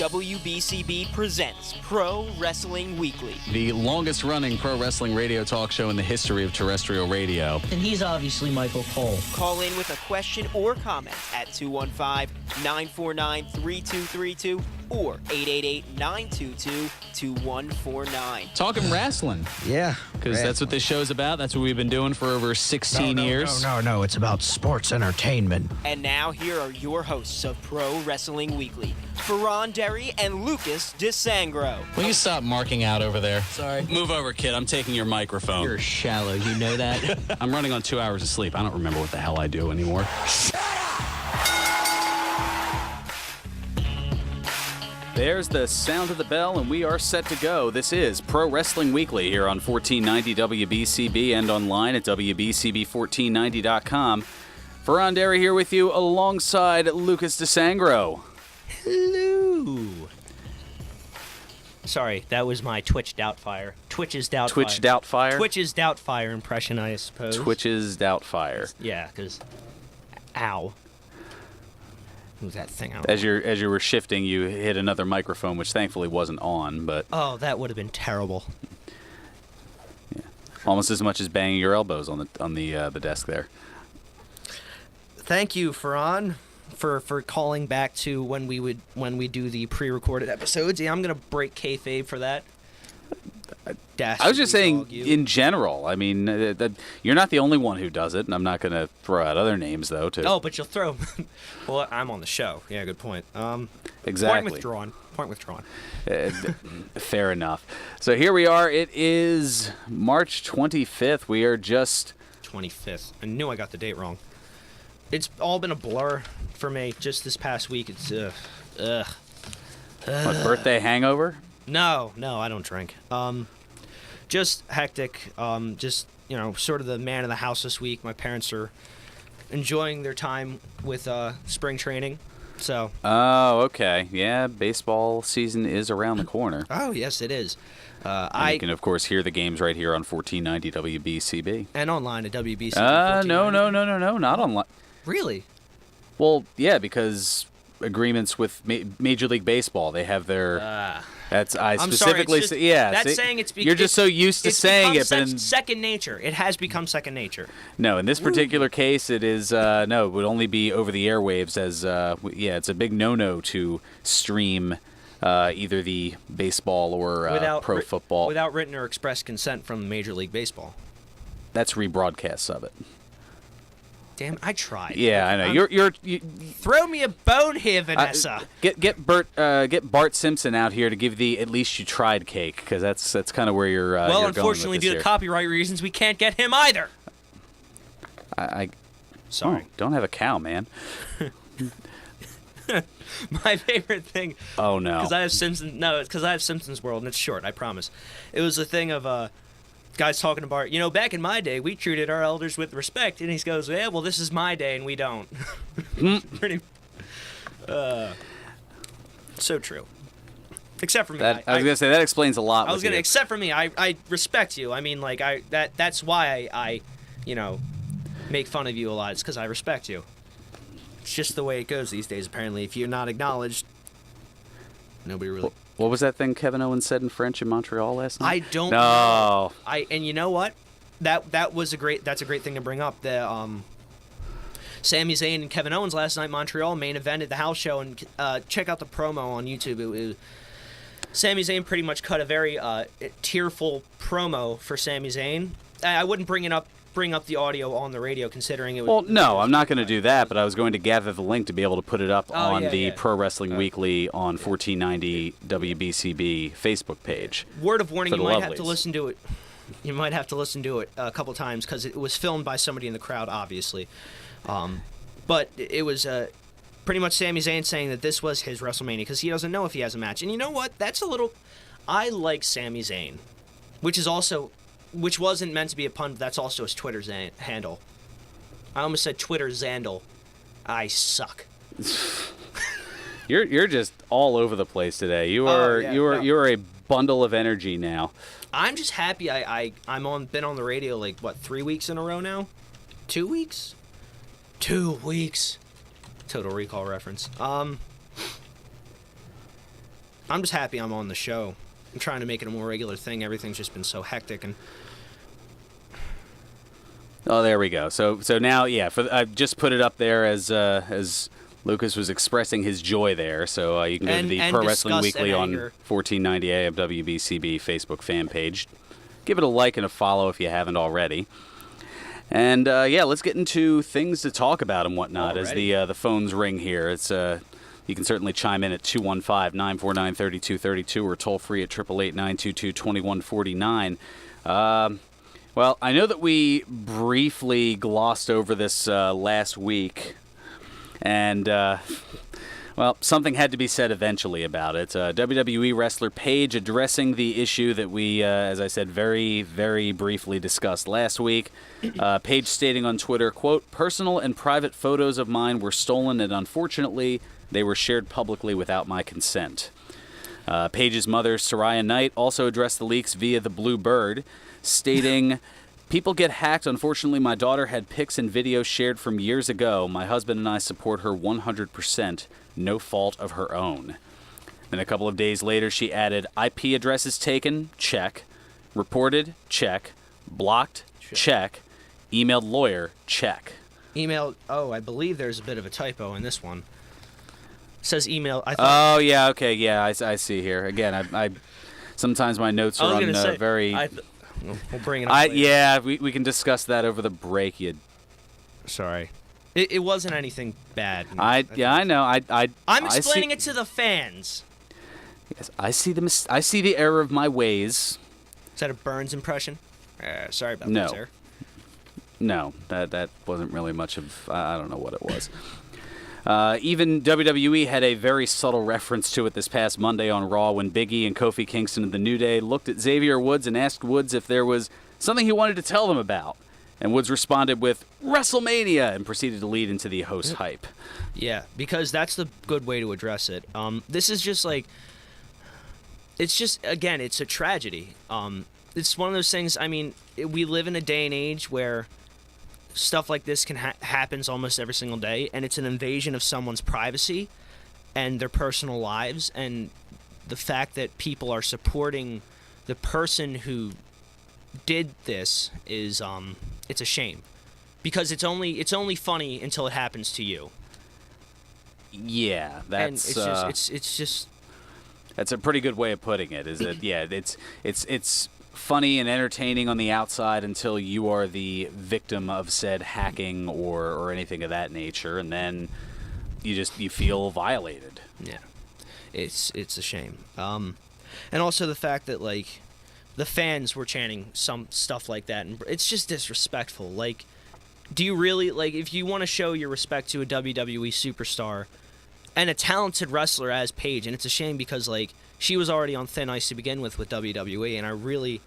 WBCB presents Pro Wrestling Weekly. The longest-running pro wrestling radio talk show in the history of terrestrial radio. And he's obviously Michael Cole. Call in with a question or comment at 215-949-3232 or 888-922-2149. Talking wrestling. Yeah. Because that's what this show's about. That's what we've been doing for over 16 years. No. It's about sports entertainment. And now here are your hosts of Pro Wrestling Weekly, Fearon and Lucas DeSangro. Will you stop marking out over there? Sorry. Move over, kid. I'm taking your microphone. You're shallow, you know that? I'm running on 2 hours of sleep. I don't remember what the hell I do anymore. Shut up! There's the sound of the bell, and we are set to go. This is Pro Wrestling Weekly here on 1490 WBCB and online at WBCB1490.com. Fearon here with you alongside Lucas DeSangro. Hello. Sorry, that was my Twitch Doubtfire. Twitch's Doubtfire. Twitch Doubtfire? Twitch's Doubtfire impression, I suppose. Twitch's Doubtfire. Yeah, because... Ow. Who's that thing out? As you were shifting, you hit another microphone, which thankfully wasn't on, but... Oh, that would have been terrible. Yeah. Almost as much as banging your elbows on the desk there. Thank you, Fearon, for calling back to when we do the pre-recorded episodes. Yeah, I'm gonna break kayfabe for that. I was just saying, in general. I mean, you're not the only one who does it, and I'm not going to throw out other names, though. Oh, but you'll throw. Well, I'm on the show. Yeah, good point. Exactly. Point withdrawn. Fair enough. So here we are. It is March 25th. We are just 25th. I knew I got the date wrong. It's all been a blur for me just this past week. It's what, birthday hangover? No, I don't drink. Just hectic. Just, sort of the man of the house this week. My parents are enjoying their time with spring training, so. Oh, okay. Yeah, baseball season is around the corner. Oh, yes, it is. You can, of course, hear the games right here on 1490 WBCB. And online at WBCB. No, not online. Really? Well, yeah, because agreements with Major League Baseball, they have their... I specifically say, yeah. That's saying it's because you're just so used to saying it, but second nature. It has become second nature. No, in this particular case, it is no. It would only be over the airwaves. As it's a big no-no to stream either the baseball or pro football without written or express consent from Major League Baseball. That's rebroadcasts of it. Damn, I tried. Yeah, I know. You throw me a bone here, Vanessa. Get Bart Simpson out here to give the at least you tried cake, because that's kind of where you're. Well, you're unfortunately, due to copyright reasons, we can't get him either. Sorry. Oh, don't have a cow, man. My favorite thing. Oh no. Because I have Simpsons. No, it's because I have Simpsons World, and it's short. I promise. It was a thing of guys talking about, back in my day, we treated our elders with respect, and he goes, yeah, well, this is my day, and we don't. Pretty. So true. Except for me. I was gonna say that explains a lot. Except for me, I respect you. I mean, like that's why I make fun of you a lot. It's because I respect you. It's just the way it goes these days. Apparently, if you're not acknowledged, nobody really. What was that thing Kevin Owens said in French in Montreal last night? I don't know. And you know what? That's a great thing to bring up. The Sami Zayn and Kevin Owens last night, Montreal main event at the house show, and check out the promo on YouTube. Sami Zayn pretty much cut a very tearful promo for Sami Zayn. I wouldn't bring up the audio on the radio, considering it was... Well, no, I'm not going to do that, but I was going to gather the link to be able to put it up on the Pro Wrestling Weekly on 1490 WBCB Facebook page. Word of warning, you might have to listen to it. You might have to listen to it a couple times, because it was filmed by somebody in the crowd, obviously. But it was pretty much Sami Zayn saying that this was his WrestleMania, because he doesn't know if he has a match. And you know what? That's a little... I like Sami Zayn, which wasn't meant to be a pun, but that's also his Twitter handle. I almost said Twitter Zandle. I suck. You're just all over the place today. You are a bundle of energy now. I'm just happy I'm been on the radio 3 weeks in a row now? 2 weeks? 2 weeks. Total Recall reference. I'm just happy I'm on the show. I'm trying to make it a more regular thing. Everything's just been so hectic and. Oh, there we go. So now, yeah, I just put it up there as Lucas was expressing his joy there. So you can go to the Pro Wrestling Weekly on 1490 AM WBCB Facebook fan page. Give it a like and a follow if you haven't already. And yeah, let's get into things to talk about and whatnot as the phones ring here. It's you can certainly chime in at 215-949-3232 or toll free at 888-922-2149. Well, I know that we briefly glossed over this last week, and, well, something had to be said eventually about it. WWE wrestler Paige addressing the issue that we, as I said, very, very briefly discussed last week. Paige stating on Twitter, quote, "Personal and private photos of mine were stolen, and unfortunately, they were shared publicly without my consent." Paige's mother, Soraya Knight, also addressed the leaks via the Blue Bird, stating, "People get hacked. Unfortunately, my daughter had pics and videos shared from years ago. My husband and I support her 100%. No fault of her own." Then a couple of days later, she added, "IP addresses taken? Check. Reported? Check. Blocked? Check. Emailed lawyer? Check." Emailed. Oh, I believe there's a bit of a typo in this one. It says email. Oh, yeah, okay, yeah, I see here. Again, I sometimes my notes are on very... We'll bring it up later. Yeah, we can discuss that over the break. Sorry. It wasn't anything bad. I know. I'm explaining it to the fans. Yes, I see the error of my ways. Is that a Burns impression? Sorry about no. that, sir. No, that wasn't really much of... I don't know what it was. Even WWE had a very subtle reference to it this past Monday on Raw when Big E and Kofi Kingston of the New Day looked at Xavier Woods and asked Woods if there was something he wanted to tell them about. And Woods responded with WrestleMania and proceeded to lead into the host hype. Yeah, because that's the good way to address it. This is just like... It's just, again, it's a tragedy. It's one of those things, I mean, we live in a day and age where... stuff like this happens almost every single day, and it's an invasion of someone's privacy and their personal lives, and the fact that people are supporting the person who did this is it's a shame, because it's only funny until it happens to you. Yeah, that's and it's just that's a pretty good way of putting it. Is that yeah? It's funny and entertaining on the outside until you are the victim of said hacking or anything of that nature, and then you feel violated. Yeah, it's a shame. And also the fact that like the fans were chanting some stuff like that, and it's just disrespectful. Like, do you really like if you want to show your respect to a WWE superstar and a talented wrestler as Paige, and it's a shame because like she was already on thin ice to begin with WWE, and I really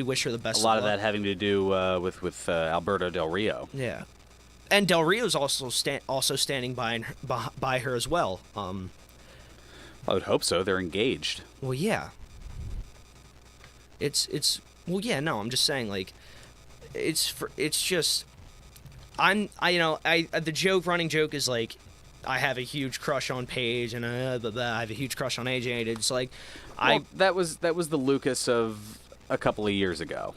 wish her the best. A lot of of that having to do with Alberto Del Rio. Yeah, and Del Rio's also standing by her as well. I would hope so. They're engaged. Well, yeah. It's well, yeah. No, I'm just saying like it's just the running joke is like I have a huge crush on Paige and I have a huge crush on AJ. It's like that was the Lucas of a couple of years ago.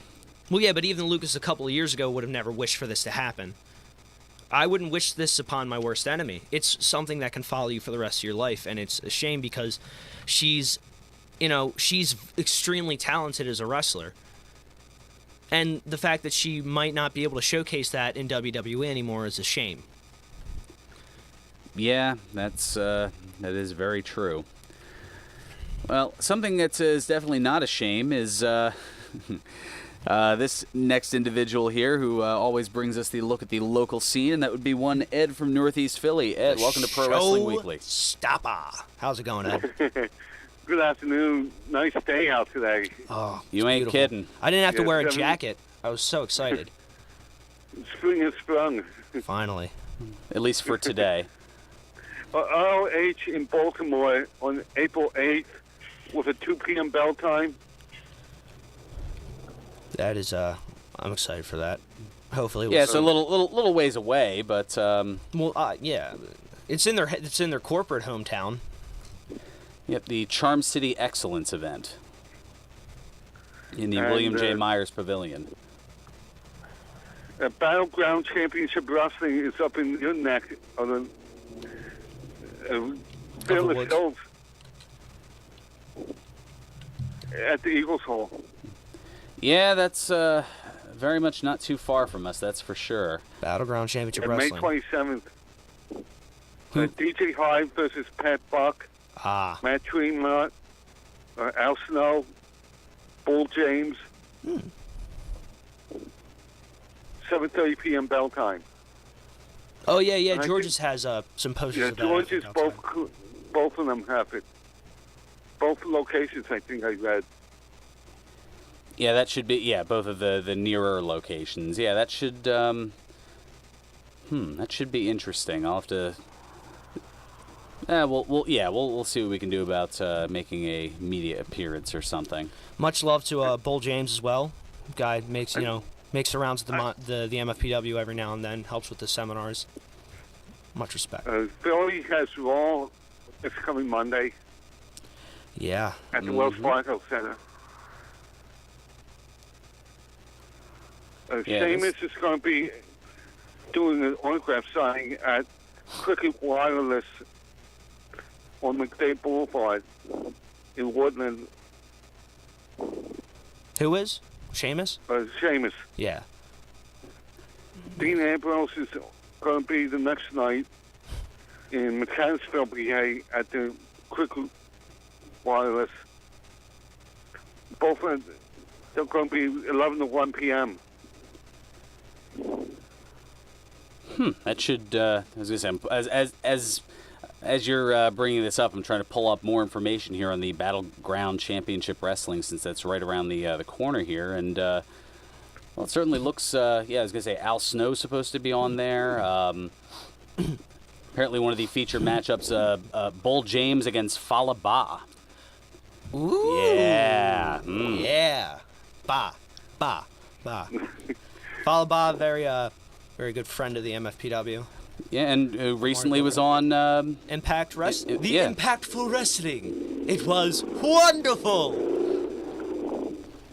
Well, yeah, but even Lucas a couple of years ago would have never wished for this to happen. I wouldn't wish this upon my worst enemy. It's something that can follow you for the rest of your life, and it's a shame because she's extremely talented as a wrestler. And the fact that she might not be able to showcase that in WWE anymore is a shame. Yeah, that is very true. Well, something that is definitely not a shame is this next individual here who always brings us the look at the local scene, and that would be one Ed from Northeast Philly. Ed, welcome to Pro Wrestling Weekly. Stopper. How's it going, Ed? Good afternoon. Nice day out today. Oh, you ain't beautiful. kidding. I didn't have to wear a jacket. I was so excited. Spring has sprung. Finally. At least for today. ROH in Baltimore on April 8th with a 2 p.m. bell time. That is, I'm excited for that. Hopefully, yeah, it's a little ways away, but yeah, it's in their corporate hometown. Yep, the Charm City Excellence event in the William J. Myers Pavilion. Battleground Championship Wrestling is up in your neck on the Fearless Hills at the Eagles Hall. Yeah, that's very much not too far from us, that's for sure. Battleground Championship And May Wrestling. 27th. DJ Hyde versus Pat Buck. Matt Tremont, Al Snow, Bull James. 7:30 p.m. bell time. Oh, yeah. And George's has some posters Yeah, of that. George's outside. both of them have it. Both locations, I think I read. Yeah, that should be, both of the nearer locations. Yeah, that should, that should be interesting. I'll have to, we'll see what we can do about making a media appearance or something. Much love to Bull James as well. Guy makes the rounds of the MFPW every now and then, helps with the seminars. Much respect. Philly has Raw this coming Monday Yeah. at the Wells Fargo Center. Sheamus is going to be doing an autograph signing at Cricket Wireless on McDade Boulevard in Woodland. Who is? Sheamus? Sheamus. Yeah. Dean Ambrose is going to be the next night in Mechanicsville, PA at the Cricket Wireless. Both of them, they're going to be 11 to 1 p.m. That should, I was going to say, as you're bringing this up, I'm trying to pull up more information here on the Battleground Championship Wrestling, since that's right around the corner here. And, well, it certainly looks, I was going to say Al Snow's supposed to be on there. Apparently one of the featured matchups, Bull James against Falaba. Ooh. Yeah. Yeah. Ba. Falaba, very good friend of the MFPW. Yeah, and recently was on... Impact Wrestling. The yeah. Impactful Wrestling. It was wonderful.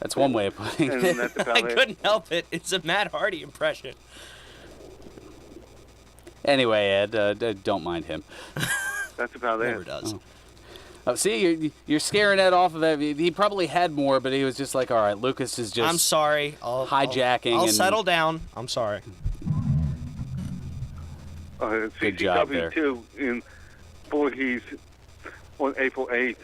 That's one way of putting And it. that's about I it. couldn't help it. It's a Matt Hardy impression. Anyway, Ed, don't mind him. That's about Never it. does. Oh, see, you're scaring Ed off of that. He probably had more, but he was just like, all right, Lucas is just... I'm sorry. hijacking I'll and- settle down. I'm sorry. Good job there. CCW2 in Voorhees on April 8th.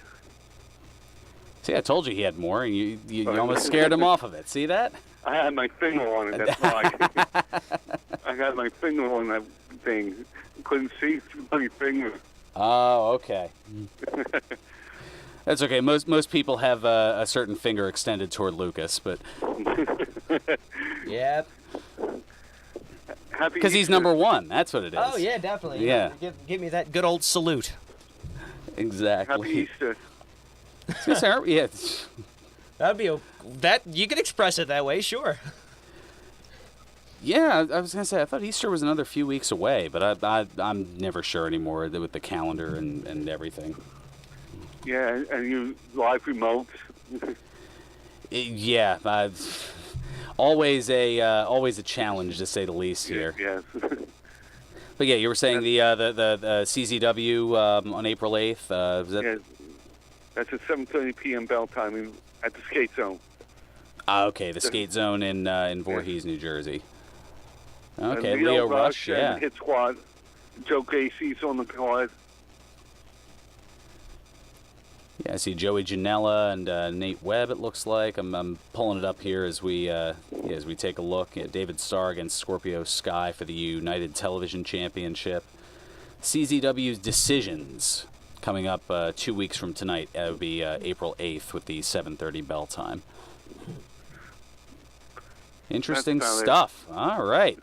See, I told you he had more, and you almost scared him off of it. See that? I had my finger on it, that's why. I had my finger on that thing. Couldn't see through my finger. Oh, okay. That's okay. Most people have a certain finger extended toward Lucas, but Yep. Happy because he's Easter. number one, that's what it is. Oh, yeah, definitely. Yeah. Give me that good old salute. Exactly. Happy Easter. Yeah. That'd be that you could express it that way, sure. Yeah, I was gonna say I thought Easter was another few weeks away, but I'm never sure anymore with the calendar and everything. Yeah, and you live remote. Yeah, always a challenge to say the least here. Yes. But yeah, you were saying the CZW on April 8th. Was that? Yeah, that's at 7:30 p.m. bell time at the Skate Zone. Okay, the Skate Zone in Voorhees, New Jersey. Okay, And Leo Rush, yeah. and Hit Squad. Joe Gacy's on the card. Yeah, I see Joey Janela and Nate Webb. It looks like I'm pulling it up here as we take a look at David Starr against Scorpio Sky for the United Television Championship. CZW's decisions coming up 2 weeks from tonight. It would be April 8th with the 7:30 bell time. Interesting That's about stuff. All right.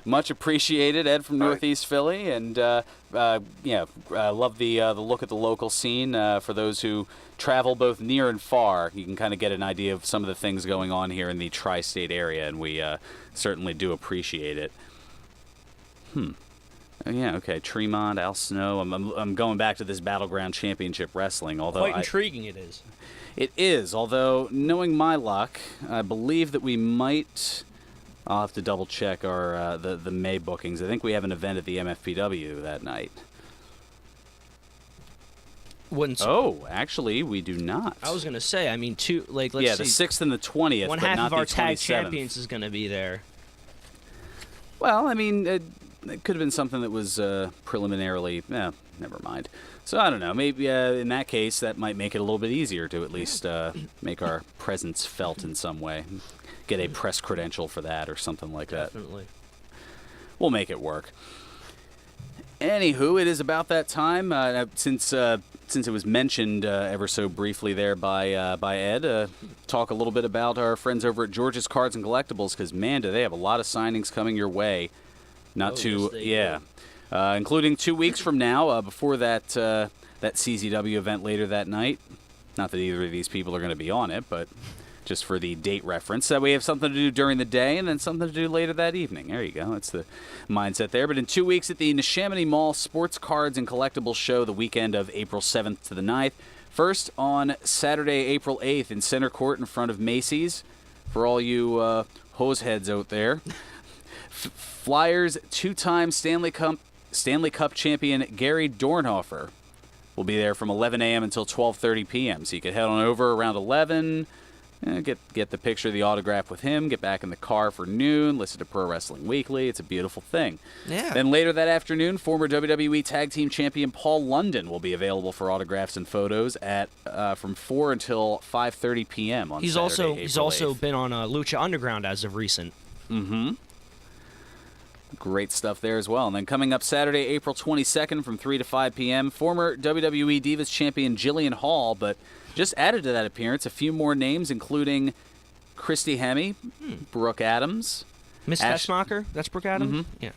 Much appreciated, Ed from Northeast Philly. And, love the look at the local scene. For those who travel both near and far, you can kind of get an idea of some of the things going on here in the tri-state area, and we certainly do appreciate it. Yeah, okay. Tremont, Al Snow. I'm going back to this Battleground Championship Wrestling, although Quite intriguing it is. It is, although knowing my luck, I believe that we might. I'll have to double check our the May bookings. I think we have an event at the MFPW that night. Oh, actually, we do not. I was gonna say. I mean, let's see. Yeah, the 6th and the 20th. One but half not of our the tag 27th. champions is gonna be there. Well, I mean, it could have been something that was preliminarily. Never mind. So I don't know. Maybe in that case, that might make it a little bit easier to at least make our presence felt in some way. Get a press credential for that or something like that. Definitely. We'll make it work. Anywho, it is about that time. Since it was mentioned ever so briefly there by Ed, talk a little bit about our friends over at George's Cards and Collectibles, because man, do they have a lot of signings coming your way. Including 2 weeks from now, before that CZW event later that night. Not that either of these people are going to be on it, but just for the date reference. That we have something to do during the day and then something to do later that evening. There you go. That's the mindset there. But in 2 weeks at the Neshaminy Mall Sports Cards and Collectibles Show, the weekend of April 7th to the 9th. First on Saturday, April 8th in Center Court in front of Macy's. For all you hose heads out there. Flyers two-time Stanley Cup champion Gary Dornhofer will be there from 11 a.m. until 12:30 p.m. So you can head on over around 11, get the picture, the autograph with him, get back in the car for noon, listen to Pro Wrestling Weekly. It's a beautiful thing. Yeah. Then later that afternoon, former WWE Tag Team Champion Paul London will be available for autographs and photos at from 4 until 5:30 p.m. on Saturday, He's April also 8th. been on Lucha Underground as of recent. Mm-hmm. Great stuff there as well. And then coming up Saturday, April 22nd from 3 to 5 p.m., former WWE Divas champion Jillian Hall, but just added to that appearance a few more names, including Christy Hemme, Brooke Adams. Miss Tessmacher? That's Brooke Adams? Mm-hmm. Yeah.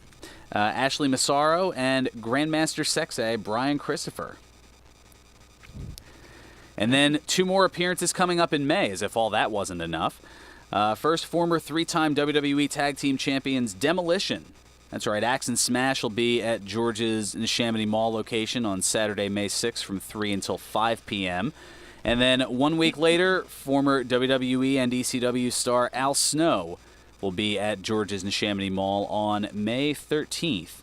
Ashley Massaro, and Grandmaster Sexay Brian Christopher. And then 2 more appearances coming up in May, as if all that wasn't enough. First, former 3-time WWE Tag Team Champions Demolition. That's right, Axe and Smash will be at George's Neshaminy Mall location on Saturday, May 6th from 3 until 5 p.m. And then 1 week later, former WWE and ECW star Al Snow will be at George's Neshaminy Mall on May 13th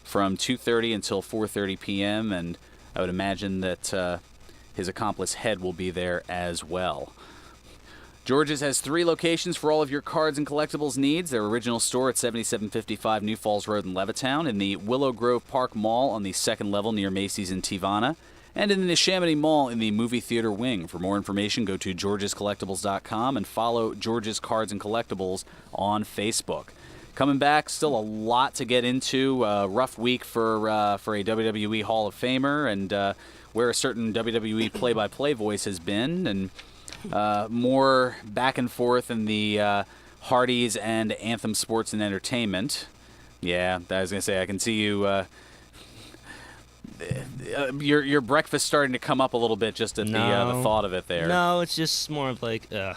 from 2:30 until 4:30 p.m. And I would imagine that his accomplice Head will be there as well. George's has 3 locations for all of your cards and collectibles needs. Their original store at 7755 New Falls Road in Levittown, in the Willow Grove Park Mall on the 2nd level near Macy's in Tivana, and in the Neshaminy Mall in the movie theater wing. For more information, go to georgescollectibles.com and follow George's Cards and Collectibles on Facebook. Coming back, still a lot to get into. Rough week for a WWE Hall of Famer, and where a certain WWE play-by-play voice has been, and more back and forth in the Hardys and Anthem Sports and Entertainment. Yeah, I was going to say, I can see you, your breakfast starting to come up a little bit just at the thought of it there. No, it's just more of like, Yeah,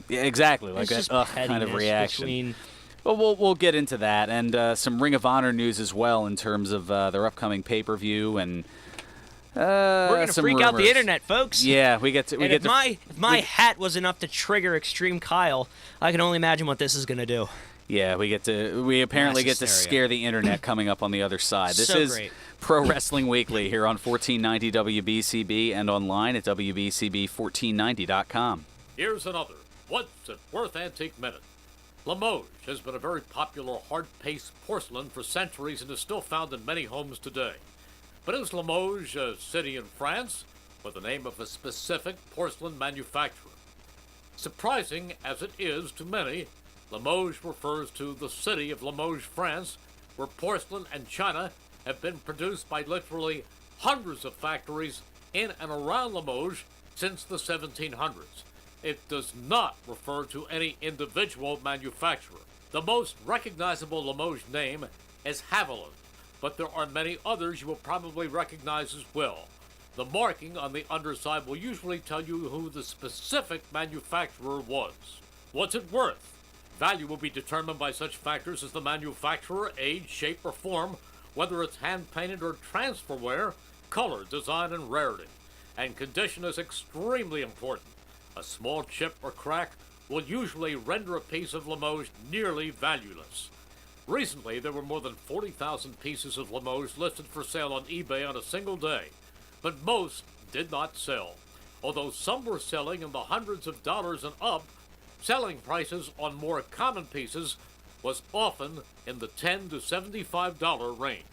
exactly, like it's that just kind of reaction. Between... Well, we'll get into that, and some Ring of Honor news as well in terms of their upcoming pay-per-view, and we're gonna some freak out the rumors. internet, folks. Yeah, we get to. If my hat was enough to trigger Extreme Kyle, I can only imagine what this is gonna do. Yeah, we apparently get to hysteria. scare the internet coming up on the other side. This So is great. Pro Wrestling Weekly here on 1490 WBCB and online at WBCB1490.com. Here's another What's It Worth Antique Minute. Limoges has been a very popular hard-paced porcelain for centuries and is still found in many homes today. But is Limoges a city in France or the name of a specific porcelain manufacturer? Surprising as it is to many, Limoges refers to the city of Limoges, France, where porcelain and china have been produced by literally hundreds of factories in and around Limoges since the 1700s. It does not refer to any individual manufacturer. The most recognizable Limoges name is Haviland, but there are many others you will probably recognize as well. The marking on the underside will usually tell you who the specific manufacturer was. What's it worth? Value will be determined by such factors as the manufacturer, age, shape, or form, Whether it's hand-painted or transferware, color, design, and rarity. And condition is extremely important. A small chip or crack will usually render a piece of Limoges nearly valueless. Recently, there were more than 40,000 pieces of Limoges listed for sale on eBay on a single day, but most did not sell. Although some were selling in the hundreds of dollars and up, selling prices on more common pieces was often in the $10 to $75 range.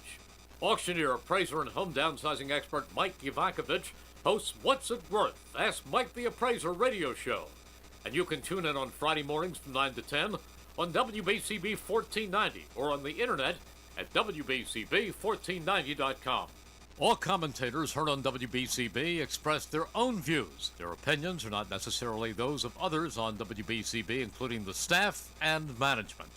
Auctioneer, appraiser, and home downsizing expert Mike Ivankovich hosts What's It Worth? Ask Mike the Appraiser radio show. And you can tune in on Friday mornings from 9 to 10 on WBCB 1490 or on the internet at WBCB1490.com. All commentators heard on WBCB express their own views. Their opinions are not necessarily those of others on WBCB, including the staff and management.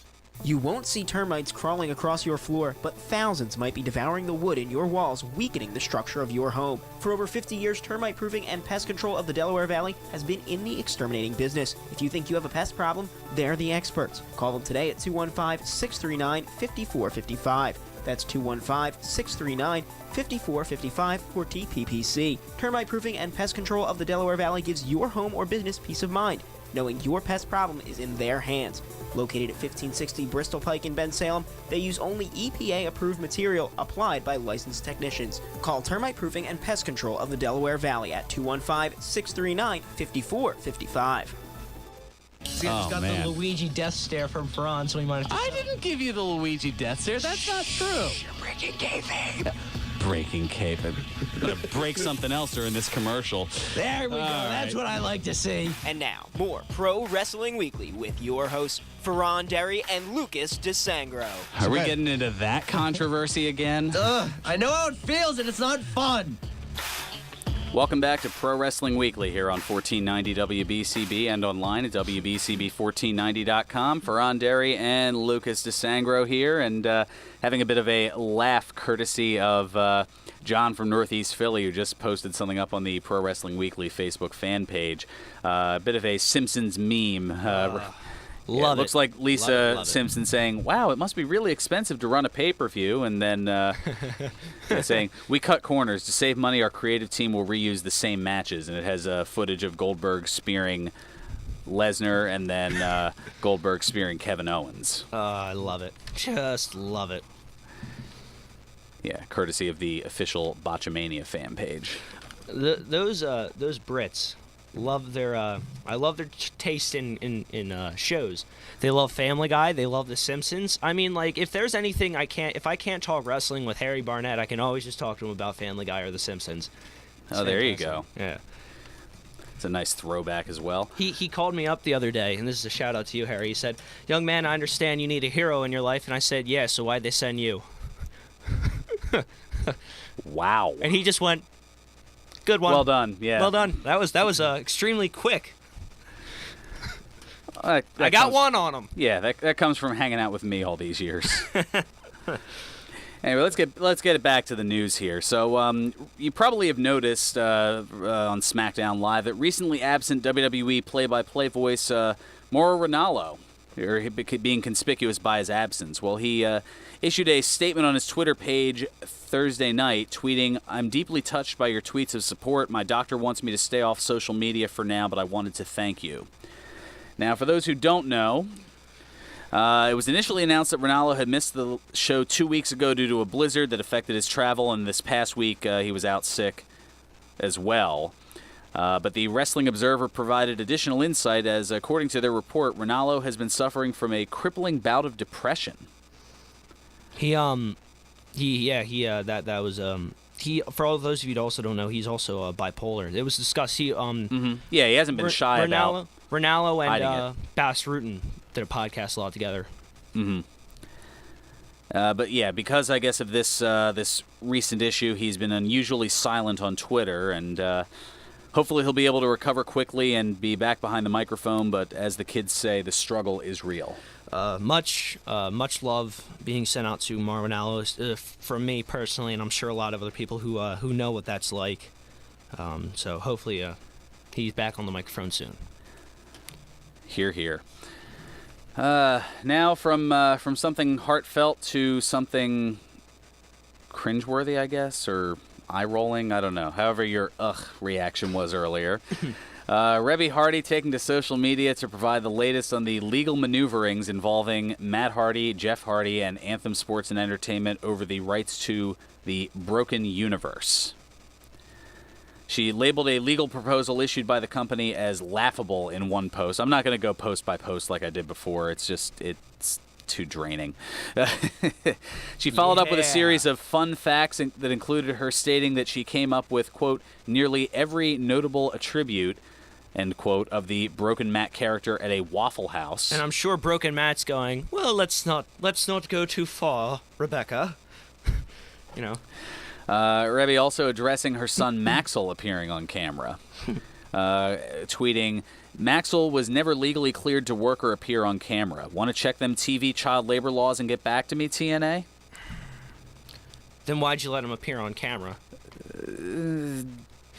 You won't see termites crawling across your floor, but thousands might be devouring the wood in your walls, weakening the structure of your home. For over 50 years, termite proofing and pest control of the Delaware Valley has been in the exterminating business. If you think you have a pest problem, they're the experts. Call them today at 215-639-5455. That's 215-639-5455 for TPPC. Termite proofing and pest control of the Delaware Valley gives your home or business peace of mind, knowing your pest problem is in their hands. Located at 1560 Bristol Pike in Bensalem, they use only EPA-approved material applied by licensed technicians. Call Termite Proofing and Pest Control of the Delaware Valley at 215-639-5455. He's got the Luigi death stare from Fearon, so he might have to... I didn't give you the Luigi death stare. That's not true. Breaking kayfabe. Breaking kayfabe. Gonna break something else during this commercial. There we go. That's what I like to see. And now, more Pro Wrestling Weekly with your hosts, Fearon Derry and Lucas DeSangro. Are we getting into that controversy again? I know how it feels, and it's not fun. Welcome back to Pro Wrestling Weekly here on 1490 WBCB and online at WBCB1490.com. Fearon Derry and Lucas DeSangro here, and having a bit of a laugh courtesy of John from Northeast Philly, who just posted something up on the Pro Wrestling Weekly Facebook fan page. A bit of a Simpsons meme. Love it. Looks like Lisa Love it. Simpson saying, "Wow, it must be really expensive to run a pay-per-view," and then saying, "We cut corners to save money. Our creative team will reuse the same matches," and it has footage of Goldberg spearing Lesnar and then Goldberg spearing Kevin Owens. I love it. Just love it. Yeah, courtesy of the official Botchamania fan page. Those Brits love their I love their taste in shows. They love Family Guy, they love The Simpsons. I mean, like, if there's anything if I can't talk wrestling with Harry Barnett, I can always just talk to him about Family Guy or The Simpsons. Oh, there you go. Yeah. It's a nice throwback as well. He called me up the other day, and this is a shout out to you, Harry. He said, "Young man, I understand you need a hero in your life." And I said, "Yeah, so why'd they send you?" Wow. And he just went, "Good one. Well done. Yeah. Well done." That was extremely quick. That I got comes- one on him. Yeah, that comes from hanging out with me all these years. Anyway, let's get it back to the news here. So you probably have noticed on SmackDown Live that recently absent WWE play-by-play voice Mauro Ranallo, being conspicuous by his absence. Well, he issued a statement on his Twitter page Thursday night, tweeting, "I'm deeply touched by your tweets of support. My doctor wants me to stay off social media for now, but I wanted to thank you." Now, for those who don't know, it was initially announced that Ranallo had missed the show 2 weeks ago due to a blizzard that affected his travel, and this past week he was out sick as well. But the Wrestling Observer provided additional insight as, according to their report, Ranallo has been suffering from a crippling bout of depression. He for all those of you that also don't know, he's also bipolar. It was discussed. He Yeah, he hasn't been shy about Ranallo hiding and Bass Rutten did a podcast a lot together. But yeah, because I guess of this this recent issue, he's been unusually silent on Twitter, and hopefully he'll be able to recover quickly and be back behind the microphone. But as the kids say, the struggle is real. Much love being sent out to Mauro Ranallo from me personally, and I'm sure a lot of other people who know what that's like. So hopefully he's back on the microphone soon. Hear, hear. Now from something heartfelt to something cringeworthy, I guess, or eye-rolling. I don't know. However your ugh reaction was earlier. Rebby Hardy taking to social media to provide the latest on the legal maneuverings involving Matt Hardy, Jeff Hardy, and Anthem Sports and Entertainment over the rights to the Broken Universe. She labeled a legal proposal issued by the company as laughable in one post. I'm not going to go post by post like I did before. It's too draining. She followed up with a series of fun facts that included her stating that she came up with, quote, nearly every notable attribute, end quote, of the Broken Matt character at a Waffle House. And I'm sure Broken Matt's going, well, let's not go too far, Rebecca. You know. Rebby also addressing her son Maxwell appearing on camera, tweeting, Maxwell was never legally cleared to work or appear on camera. Want to check them TV child labor laws and get back to me, TNA? Then why'd you let him appear on camera?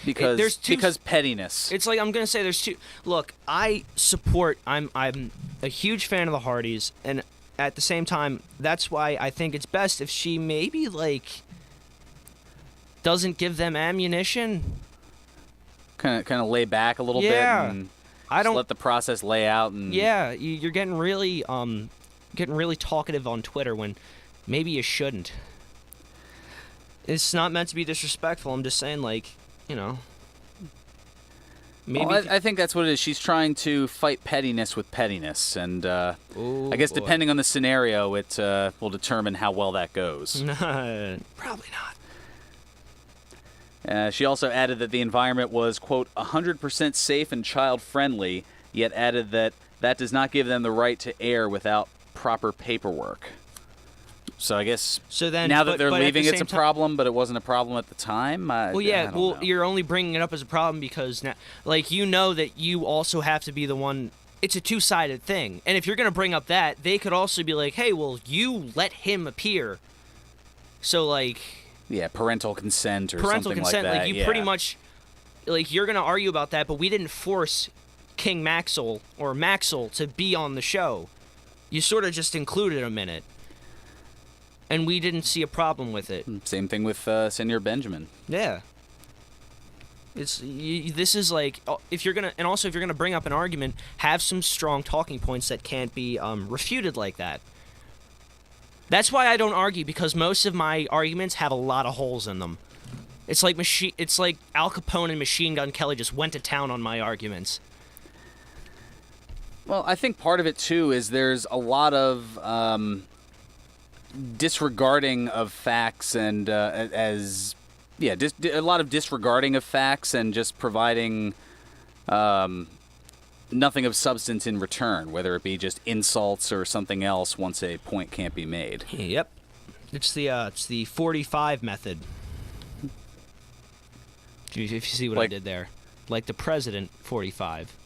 Because pettiness. It's like, I'm going to say there's two. Look, I'm a huge fan of the Hardys, and at the same time, that's why I think it's best if she maybe, doesn't give them ammunition. Kind of lay back a little bit and let the process lay out. And you're getting really talkative on Twitter when maybe you shouldn't. It's not meant to be disrespectful. I'm just saying, maybe. Well, I think that's what it is. She's trying to fight pettiness with pettiness, and I guess depending on the scenario, it will determine how well that goes. Probably not. She also added that the environment was, quote, 100% safe and child-friendly, yet added that does not give them the right to air without proper paperwork. So I guess now that they're leaving, it's a problem, but it wasn't a problem at the time? You're only bringing it up as a problem because, now, you know that you also have to be the one. It's a two-sided thing. And if you're going to bring up that, they could also be like, hey, well, you let him appear. So, yeah, parental consent or something like that. You pretty much, you're going to argue about that, but we didn't force King Maxwell or Maxwell to be on the show. You sort of just included him in it. And we didn't see a problem with it. Same thing with Senor Benjamin. Yeah. This is if you're gonna bring up an argument, have some strong talking points that can't be refuted like that. That's why I don't argue, because most of my arguments have a lot of holes in them. It's like Al Capone and Machine Gun Kelly just went to town on my arguments. Well, I think part of it too is there's a lot of disregarding of facts and a lot of disregarding of facts and just providing nothing of substance in return, whether it be just insults or something else once a point can't be made. Yep. It's the 45 method. If you see what I did there. Like the President 45.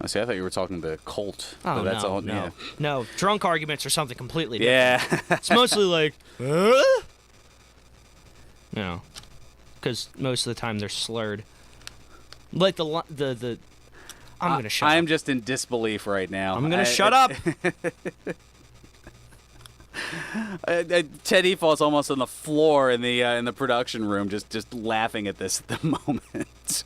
I see. I thought you were talking the Colt. Oh, that's no, all, no. yeah. No, drunk arguments are something completely different. Yeah. It's mostly because most of the time they're slurred. Like the I'm going to shut up. I am just in disbelief right now. I'm going to shut up. Ted Efall's almost on the floor in the production room, just laughing at this at the moment.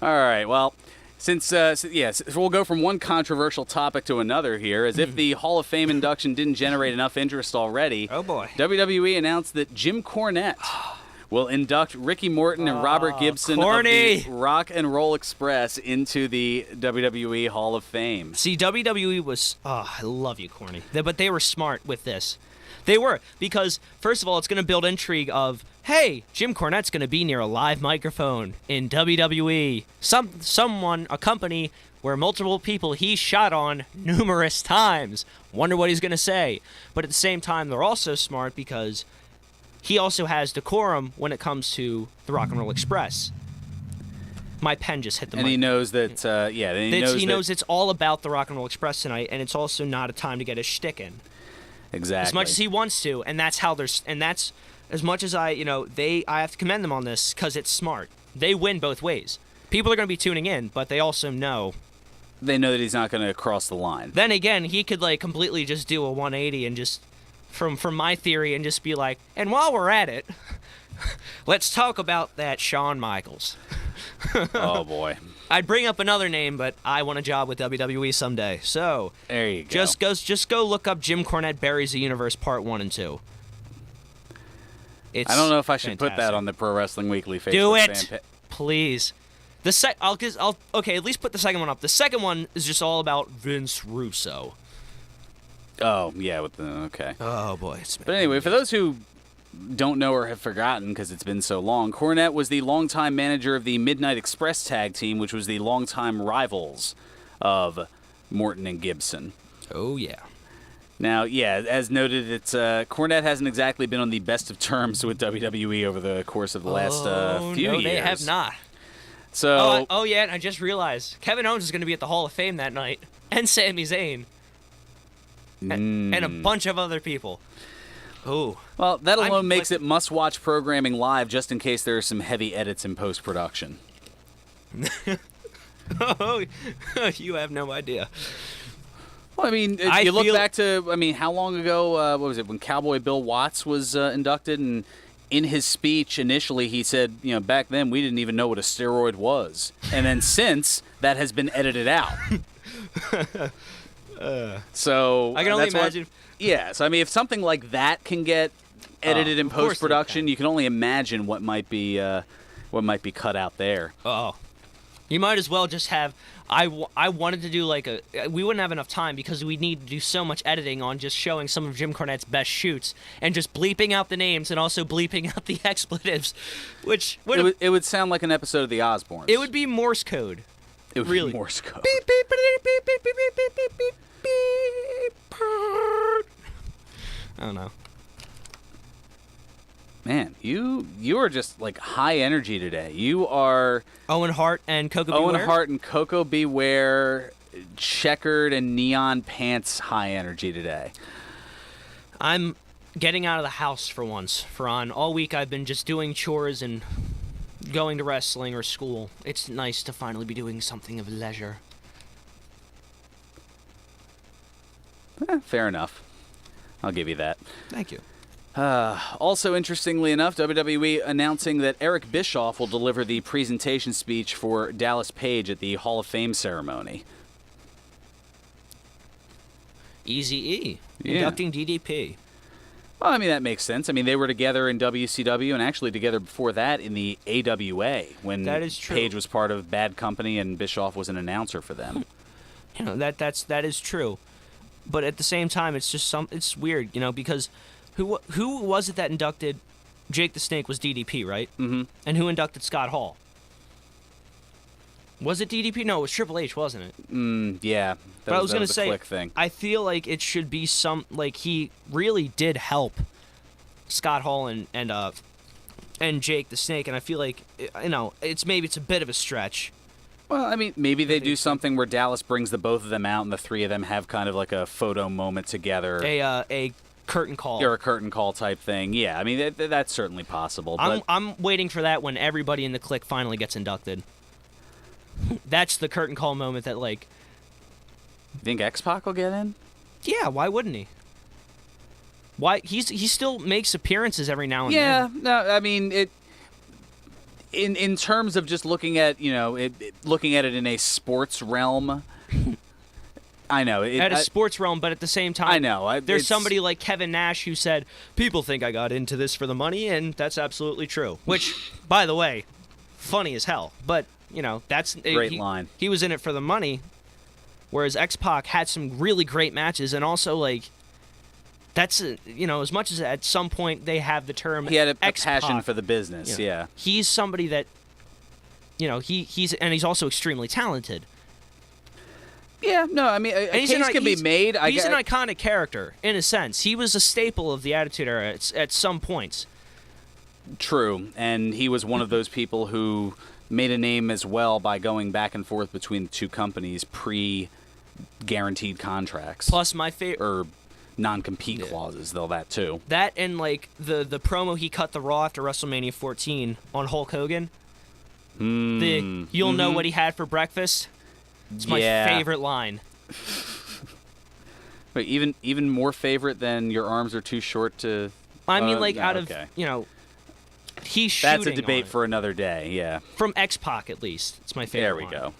All right, well, since we'll go from one controversial topic to another here, as if the Hall of Fame induction didn't generate enough interest already. Oh boy! WWE announced that Jim Cornette will induct Ricky Morton and Robert Gibson of the Rock and Roll Express into the WWE Hall of Fame. See, WWE was... I love you, Corny. But they were smart with this. They were, because, first of all, it's going to build intrigue of, hey, Jim Cornette's going to be near a live microphone in WWE. A company where multiple people he shot on numerous times. Wonder what he's going to say. But at the same time, they're also smart because... he also has decorum when it comes to the Rock and Roll Express. My pen just hit the mic. And he knows that, he knows it's all about the Rock and Roll Express tonight, and it's also not a time to get his shtick in. Exactly. As much as he wants to, and that's how that's as much as I have to commend them on this because it's smart. They win both ways. People are going to be tuning in, but they also know. They know that he's not going to cross the line. Then again, he could completely just do a 180 and just from my theory and just be like, and while we're at it, let's talk about that Shawn Michaels. Oh boy. I'd bring up another name, but I want a job with WWE someday. So There you go. just go look up Jim Cornette Buries the Universe Part 1 and 2. It's I don't know if I should put that fantastic. on the Pro Wrestling Weekly Facebook Do fan it, pa- please. Okay, at least put the second one up. The second one is just all about Vince Russo. Oh, yeah, okay. Oh boy, But anyway, for those who don't know or have forgotten because it's been so long, Cornette was the longtime manager of the Midnight Express tag team, which was the longtime rivals of Morton and Gibson. Oh yeah. Now, yeah, as noted, Cornette hasn't exactly been on the best of terms with WWE over the course of the last few no, years. they have not. So, Oh yeah, and I just realized Kevin Owens is going to be at the Hall of Fame that night, and Sami Zayn, and a bunch of other people. Ooh. well, that alone I'm makes like- it must-watch programming live, just in case there are some heavy edits in post-production. Oh, you have no idea. Well, I mean, I you look feel- back to, how long ago, what was it, when Cowboy Bill Watts was inducted, and in his speech initially he said, back then we didn't even know what a steroid was. And then since, that has been edited out. So I can only that's why- imagine. yeah, so if something like that can get edited in of course it post-production, can. you can only imagine what might be cut out there. Oh. You might as well just have. I wanted to do like we wouldn't have enough time because we'd need to do so much editing on just showing some of Jim Cornette's best shoots and just bleeping out the names and also bleeping out the expletives, which It would sound like an episode of The Osbournes. it would be Morse code. It would really. be Morse code. Beep, beep, beep, beep, beep, beep, beep, beep, beep, beep, beep. I don't know. Man, you are just like high energy today. You are Owen Hart and Coco Beware. Owen Hart and Coco Beware, checkered and neon pants high energy today. I'm getting out of the house for once, Fearon. All week I've been just doing chores and going to wrestling or school. It's nice to finally be doing something of leisure. Fair enough. I'll give you that. Thank you. Also, interestingly enough, WWE announcing that Eric Bischoff will deliver the presentation speech for Dallas Page at the Hall of Fame ceremony. Easy-E. Yeah. Inducting DDP. Well, that makes sense. They were together in WCW and actually together before that in the AWA when That is true. Page was part of Bad Company and Bischoff was an announcer for them. That is true. But at the same time, it's just it's weird, because who was it that inducted Jake the Snake was DDP, right? Mm-hmm. And who inducted Scott Hall? Was it DDP? No, it was Triple H, wasn't it? Yeah. But I was going gonna to say, Click thing. I feel like it should be he really did help Scott Hall and Jake the Snake, and I feel like it's a bit of a stretch. Well, maybe they do something where Dallas brings the both of them out and the three of them have kind of like a photo moment together. A curtain call. Or a curtain call type thing. Yeah, that's certainly possible. But I'm waiting for that when everybody in the clique finally gets inducted. That's the curtain call moment that you think X-Pac will get in? Yeah, why wouldn't he? Why he still makes appearances every now and Yeah, then. no, it. In terms of just looking at looking at it in a sports realm, I know At a sports realm, but at the same time, I know there's somebody like Kevin Nash who said, "People think I got into this for the money," and that's absolutely true. Which, by the way, funny as hell. But that's Great line. He was in it for the money, whereas X-Pac had some really great matches, and also that's as much as at some point they have the term He had a X-Pac, passion for the business. Yeah. He's somebody that he's also extremely talented. Yeah, no, a case can be made. He's an iconic character in a sense. He was a staple of the Attitude Era at some points. True, and he was one of those people who made a name as well by going back and forth between the two companies pre-guaranteed contracts. Plus, my favorite or non-compete clauses, though that too. That and the promo he cut the Raw after WrestleMania 14 on Hulk Hogan. You'll know what he had for breakfast. It's my favorite line. Wait, even more favorite than your arms are too short to. I mean, like, no, out of, okay. he's shooting That's a debate on it. for another day. Yeah. From X-Pac, at least. It's my favorite There we line. go.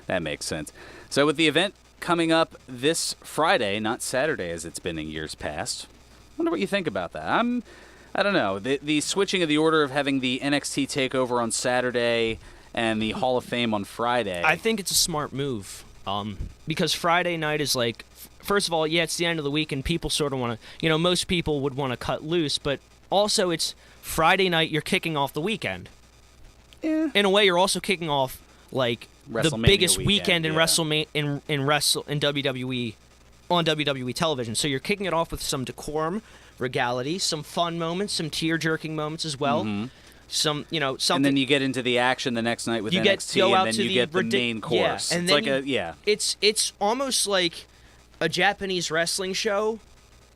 That makes sense. So with the event coming up this Friday, not Saturday as it's been in years past, I wonder what you think about that. I don't know. The switching of the order of having the NXT TakeOver on Saturday and the Hall of Fame on Friday. I think it's a smart move. Because Friday night is like, first of all, yeah, it's the end of the week and people sort of want to, most people would want to cut loose, but also it's Friday night, you're kicking off the weekend. Yeah. In a way, you're also kicking off, like, the WrestleMania biggest weekend, weekend in yeah. in WWE on WWE television. So you're kicking it off with some decorum, regality, some fun moments, some tear-jerking moments as well. Mm-hmm. Some, something. And then you get into the action the next night with You NXT, go out and then to you the get the main course. Yeah, and it's then like It's almost like a Japanese wrestling show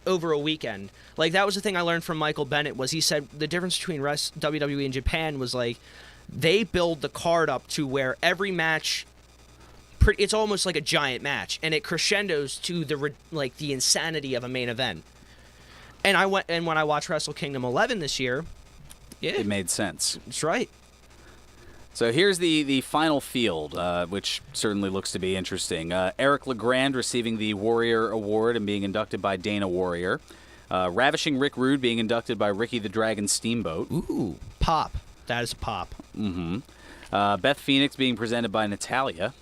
over a weekend. Like, that was the thing I learned from Michael Bennett, was he said the difference between WWE and Japan was, like, they build the card up to where every match, it's almost like a giant match, and it crescendos to the insanity of a main event. And when I watched Wrestle Kingdom 11 this year, yeah, it made sense. that's right. So here's the final field, which certainly looks to be interesting. Eric LeGrand receiving the Warrior Award and being inducted by Dana Warrior. Ravishing Rick Rude being inducted by Ricky the Dragon Steamboat. Ooh, pop. That is pop. Mm-hmm. Beth Phoenix being presented by Natalia.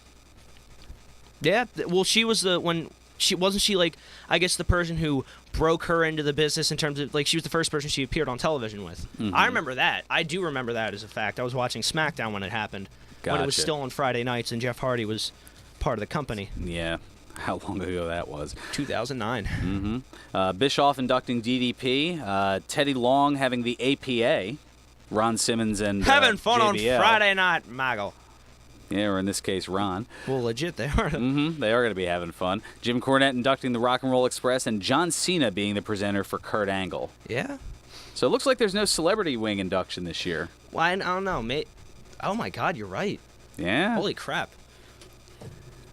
Yeah, well, she was wasn't she, like, I guess the person who broke her into the business in terms of, like, she was the first person she appeared on television with. Mm-hmm. I remember that. I do remember that as a fact. I was watching SmackDown when it happened. When it was Gotcha. still on Friday nights and Jeff Hardy was part of the company. Yeah, how long ago that was. 2009. Mm-hmm. Bischoff inducting DDP. Teddy Long having the APA. Ron Simmons and Having fun JBL. on Friday night, Michael. Yeah, or in this case, Ron. Well, legit, they are. Mm-hmm. They are going to be having fun. Jim Cornette inducting the Rock and Roll Express, and John Cena being the presenter for Kurt Angle. Yeah. So it looks like there's no celebrity wing induction this year. Well, I don't know, mate. Oh, my God, you're right. Yeah. Holy crap.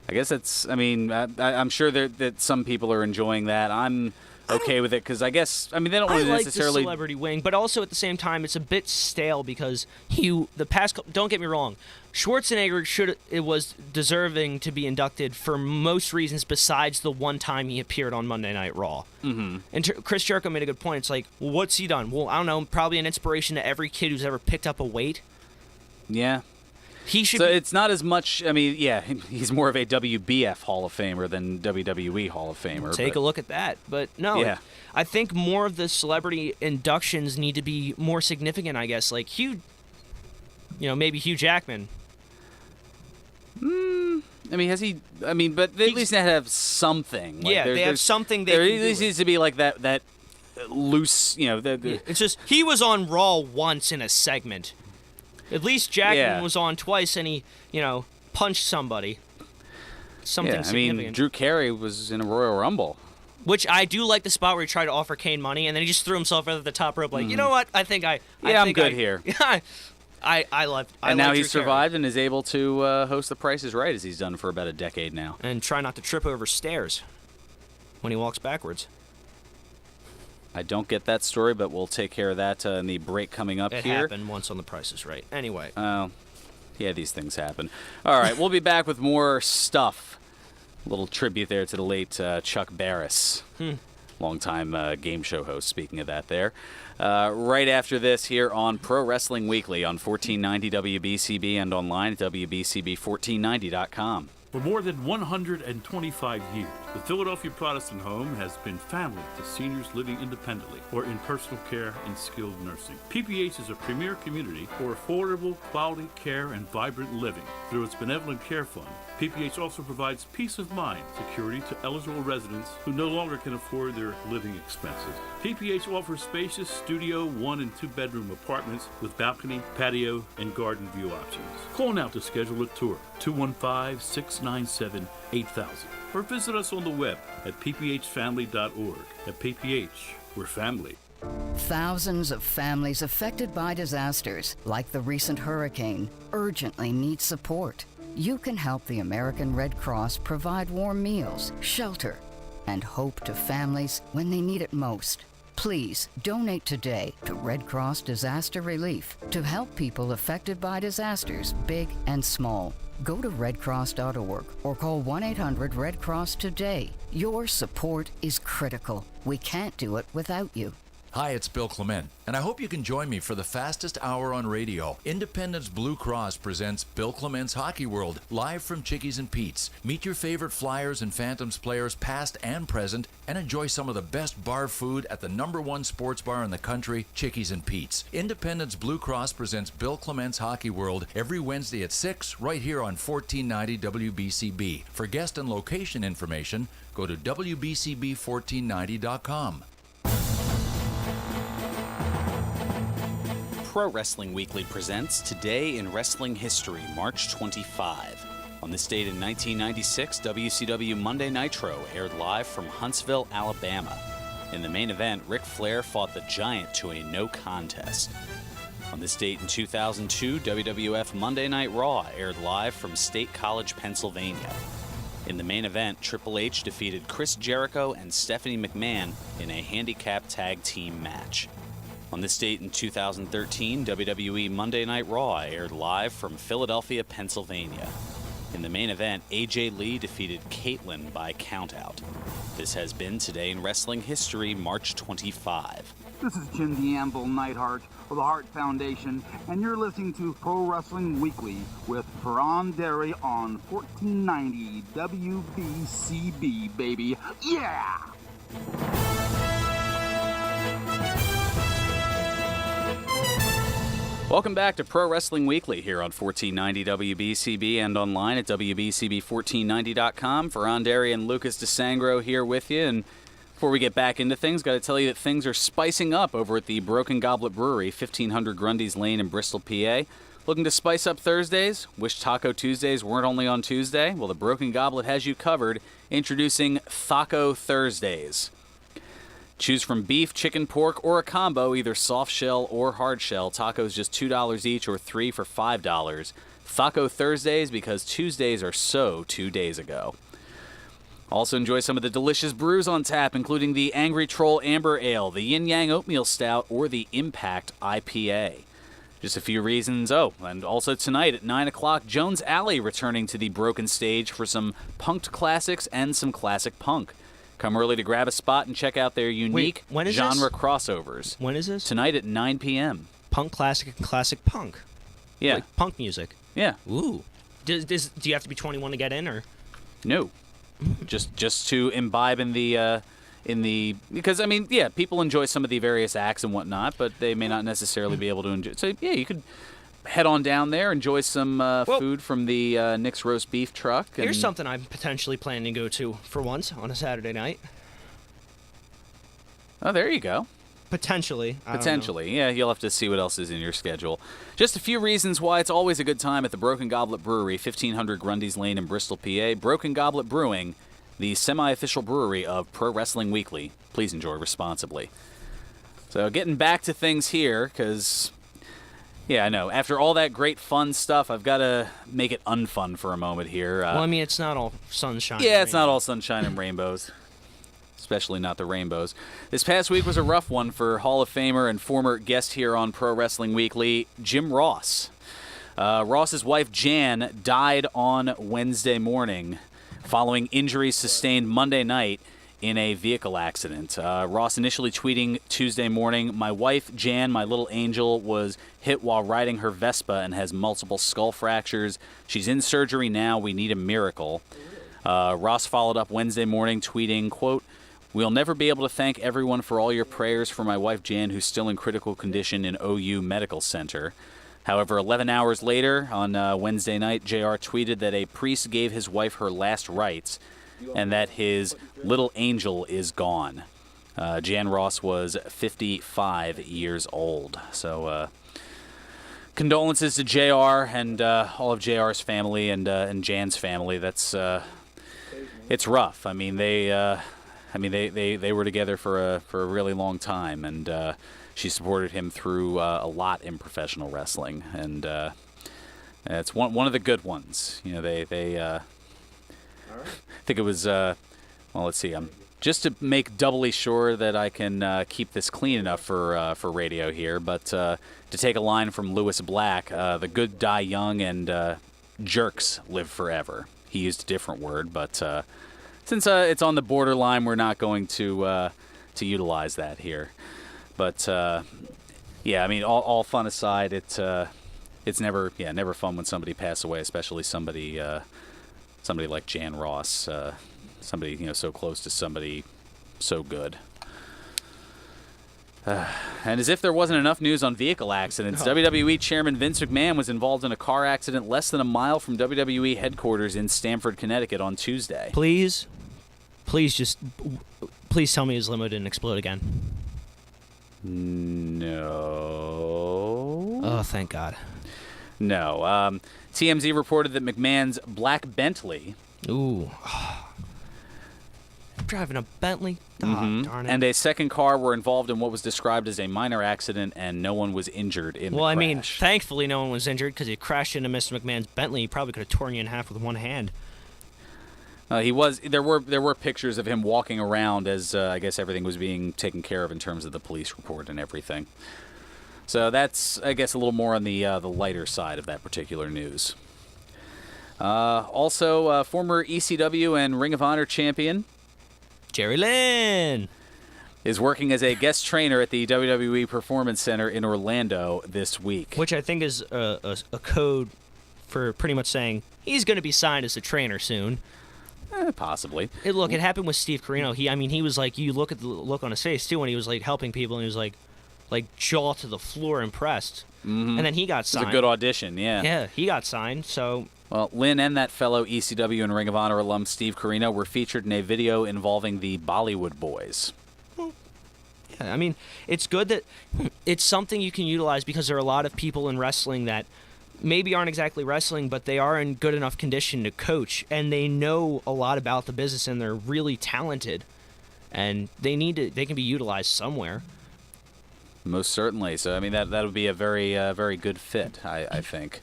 I guess it's. I mean, I'm sure that some people are enjoying that. I'm okay with it because I guess. I mean, they don't want I to like necessarily. the celebrity wing, but also at the same time, it's a bit stale because don't get me wrong, Schwarzenegger was deserving to be inducted for most reasons besides the one time he appeared on Monday Night Raw. Mm-hmm. And Chris Jericho made a good point. It's like, well, what's he done? Well, I don't know. Probably an inspiration to every kid who's ever picked up a weight. Yeah. He should. So be, it's not as much. I mean, yeah, he's more of a WBF Hall of Famer than WWE Hall of Famer. Take a look at that. But no, Yeah. I think more of the celebrity inductions need to be more significant, I guess. Like maybe Hugh Jackman. I mean, has he? I mean, but they at least have something. Like, Yeah, they have something they There can at do least with. needs to be like that loose. It's just he was on Raw once in a segment. At least Jackman Yeah. was on twice, and he, punched somebody. Something Yeah, I significant. mean, Drew Carey was in a Royal Rumble. Which I do like the spot where he tried to offer Kane money, and then he just threw himself over the top rope, like, you know what? I think I. Yeah, I'm think good here. Yeah, I love. And I now love he's Drew Carey. survived and is able to host The Price is Right, as he's done for about a decade now. And try not to trip over stairs when he walks backwards. I don't get that story, but we'll take care of that in the break coming up It here. happened once on The Price is Right. Anyway. Yeah, these things happen. All right, we'll be back with more stuff. A little tribute there to the late Chuck Barris, longtime game show host, speaking of that there. Right after this here on Pro Wrestling Weekly on 1490 WBCB and online at WBCB1490.com. For more than 125 years, the Philadelphia Protestant Home has been family to seniors living independently or in personal care and skilled nursing. PPH is a premier community for affordable, quality care and vibrant living. Through its Benevolent Care Fund, PPH also provides peace of mind, security to eligible residents who no longer can afford their living expenses. PPH offers spacious studio, 1- and 2-bedroom apartments with balcony, patio, and garden view options. Call now to schedule a tour, 215-697-8000, or visit us on the web at pphfamily.org. At PPH, we're family. Thousands of families affected by disasters, like the recent hurricane, urgently need support. You can help the American Red Cross provide warm meals, shelter, and hope to families when they need it most. Please donate today to Red Cross Disaster Relief to help people affected by disasters, big and small. Go to redcross.org or call 1-800-RED-CROSS today. Your support is critical. We can't do it without you. Hi, it's Bill Clement, and I hope you can join me for the fastest hour on radio. Independence Blue Cross presents Bill Clement's Hockey World, live from Chickies and Pete's. Meet your favorite Flyers and Phantoms players, past and present, and enjoy some of the best bar food at the #1 sports bar in the country, Chickies and Pete's. Independence Blue Cross presents Bill Clement's Hockey World every Wednesday at 6, right here on 1490 WBCB. For guest and location information, go to WBCB1490.com. Pro Wrestling Weekly presents Today in Wrestling History, March 25. On this date in 1996, WCW Monday Nitro aired live from Huntsville, Alabama. In the main event, Ric Flair fought the Giant to a no contest. On this date in 2002, WWF Monday Night Raw aired live from State College, Pennsylvania. In the main event, Triple H defeated Chris Jericho and Stephanie McMahon in a handicap tag team match. On this date in 2013, WWE Monday Night Raw aired live from Philadelphia, Pennsylvania. In the main event, AJ Lee defeated Caitlyn by countout. This has been Today in Wrestling History, March 25. This is Jim D'Amble Neidhart of the Hart Foundation, and you're listening to Pro Wrestling Weekly with Fearon Derry on 1490 WBCB, baby. Yeah! Welcome back to Pro Wrestling Weekly here on 1490 WBCB and online at WBCB1490.com. Fearon Derry and Lucas DeSangro here with you. And before we get back into things, got to tell you that things are spicing up over at the Broken Goblet Brewery, 1500 Grundy's Lane in Bristol, PA. Looking to spice up Thursdays? Wish Taco Tuesdays weren't only on Tuesday? Well, the Broken Goblet has you covered. Introducing Thaco Thursdays. Choose from beef, chicken, pork, or a combo, either soft shell or hard shell. Tacos just $2 each or 3 for $5. Thaco Thursdays, because Tuesdays are so 2 days ago. Also enjoy some of the delicious brews on tap, including the Angry Troll Amber Ale, the Yin Yang Oatmeal Stout, or the Impact IPA. Just a few reasons. Oh, and also tonight at 9 o'clock, Jones Alley returning to the Broken Stage for some punked classics and some classic punk. Come early to grab a spot and check out their unique genre crossovers. When is this? Tonight at 9 p.m. Punk classic and classic punk. Yeah. Like punk music. Yeah. Ooh. Do you have to be 21 to get in, or? No. just to imbibe in the because I mean, yeah, people enjoy some of the various acts and whatnot, but they may not necessarily be able to enjoy. So yeah, you could head on down there, enjoy some food from the Nick's Roast Beef truck. And here's something I'm potentially planning to go to for once on a Saturday night. Oh, there you go. Potentially. Potentially. Yeah, you'll have to see what else is in your schedule. Just a few reasons why it's always a good time at the Broken Goblet Brewery, 1500 Grundy's Lane in Bristol, PA. Broken Goblet Brewing, the semi-official brewery of Pro Wrestling Weekly. Please enjoy responsibly. So getting back to things here, because... yeah, I know. After all that great fun stuff, I've got to make it unfun for a moment here. Well, I mean, it's not all sunshine. Yeah, it's not all sunshine and rainbows. Especially not the rainbows. This past week was a rough one for Hall of Famer and former guest here on Pro Wrestling Weekly, Jim Ross. Ross's wife, Jan, died on Wednesday morning following injuries sustained Monday night in a vehicle accident. Ross initially tweeting Tuesday morning, "My wife, Jan, my little angel, was hit while riding her Vespa and has multiple skull fractures. She's in surgery now. We need a miracle." Ross followed up Wednesday morning tweeting, quote, "We'll never be able to thank everyone for all your prayers for my wife, Jan, who's still in critical condition in OU Medical Center." However, 11 hours later, on Wednesday night, JR tweeted that a priest gave his wife her last rites and that his little angel is gone. Jan Ross was 55 years old. So condolences to JR and all of JR's family and Jan's family. That's it's rough. I mean, they were together for a really long time, and she supported him through a lot in professional wrestling, and it's one of the good ones. You know, they I think it was well, let's see, I'm just to make doubly sure that I can keep this clean enough for radio here, but to take a line from Lewis Black, the good die young and jerks live forever. He used a different word, but since it's on the borderline, we're not going to utilize that here. But yeah, I mean, all fun aside, it's never fun when somebody passes away, especially somebody like Jan Ross, somebody so close to somebody so good. And as if there wasn't enough news on vehicle accidents, WWE Chairman Vince McMahon was involved in a car accident less than a mile from WWE headquarters in Stamford, Connecticut on Tuesday. Please tell me his limo didn't explode again. No. Oh, thank God. No. TMZ reported that McMahon's black Bentley... Ooh. Driving a Bentley? Oh, darn it. And a second car were involved in what was described as a minor accident, and no one was injured in the crash. Well, I mean, thankfully no one was injured because he crashed into Mr. McMahon's Bentley. He probably could have torn you in half with one hand. There were pictures of him walking around as I guess everything was being taken care of in terms of the police report and everything. So that's, I guess, a little more on the lighter side of that particular news. Also, former ECW and Ring of Honor champion Jerry Lynn is working as a guest trainer at the WWE Performance Center in Orlando this week. Which I think is a code for pretty much saying he's going to be signed as a trainer soon. Possibly. It happened with Steve Corino. He was like, you look at the look on his face too when he was like helping people, and he was like jaw to the floor, impressed. Mm-hmm. And then he got signed. It was a good audition, yeah. Yeah, he got signed. So. Well, Lynn and that fellow ECW and Ring of Honor alum Steve Corino were featured in a video involving the Bollywood Boys. Yeah, I mean, it's good that it's something you can utilize because there are a lot of people in wrestling that maybe aren't exactly wrestling, but they are in good enough condition to coach, and they know a lot about the business, and they're really talented, and they can be utilized somewhere. Most certainly. So, I mean, that would be a very, very good fit, I think.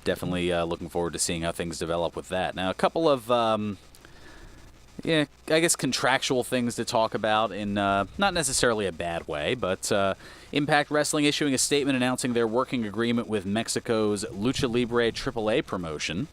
Definitely looking forward to seeing how things develop with that. Now, a couple of, I guess contractual things to talk about in not necessarily a bad way, but Impact Wrestling issuing a statement announcing their working agreement with Mexico's Lucha Libre AAA promotion.